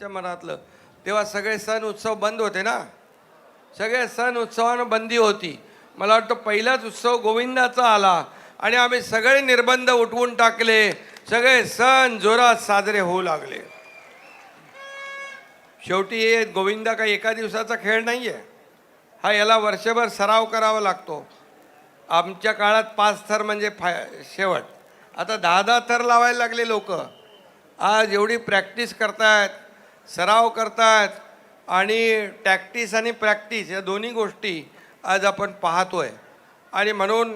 मनातलं तेव्हा सगळे सण उत्सव बंद होते ना. सगळे सण उत्सवानं बंदी होती. मला वाटतं पहिलाच उत्सव गोविंदाचा आला आणि आम्ही सगळे निर्बंध उठवून टाकले. सगळे सण जोरात साजरे होऊ लागले. शेवटी हे गोविंदा काही एका दिवसाचा खेळ नाही आहे. हा याला वर्षभर सराव करावा लागतो. आमच्या काळात 5 थर म्हणजे शेवट. आता 10-10 थर लावायला लागले लोक. आज एवढी प्रॅक्टिस करतायत, सराव करतायत आणि टॅक्टिस आणि प्रॅक्टिस या दोन्ही गोष्टी आज आपण पाहतोय. आणि म्हणून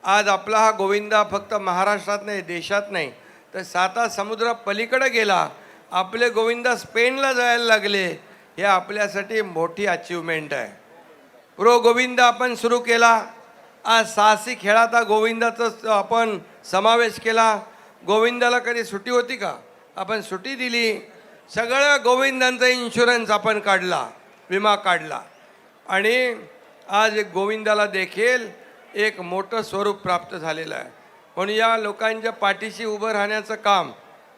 आज आपला हा गोविंदा फक्त महाराष्ट्रात नाही, देशात नाही, तर 7 समुद्र पलीकडे गेला. आपले गोविंदा स्पेनला जायला लागले. हे आपल्यासाठी मोठी अचीवमेंट आहे. प्रो गोविंदा आपण सुरू केला. आज साहसी खेळात गोविंदाचा आपण समावेश केला. गोविंदाला कधी सुट्टी होती का? आपण सुट्टी दिली. सगळ्या गोविंदांचा इन्शुरन्स आपण काढला, विमा काढला आणि आज एक गोविंदाला देखील एक मोठं स्वरूप प्राप्त झालेलं आहे. म्हणून या लोकांच्या पाठीशी उभं राहण्याचं काम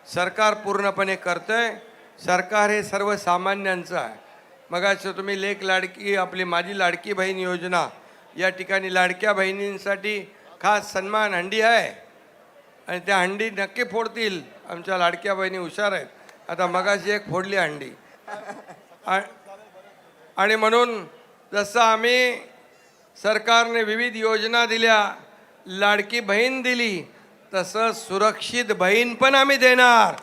सरकार पूर्णपणे करतंय. सरकार हे सर्वसामान्यांचं आहे. मगाशी तुम्ही लेक लाडकी, आपली माझी लाडकी बहीण योजना, या ठिकाणी लाडक्या बहिणींसाठी खास सन्मान हंडी आहे आणि त्या हंडी नक्की फोडतील. आमच्या लाडक्या बहिणी हुशार आहेत. आता मगाशी एक फोडली हंडी. आणि म्हणून जसं आम्ही सरकारने विविध योजना दिल्या, लाडकी बहीण दिली, तसं सुरक्षित बहीण पण आम्ही देणार.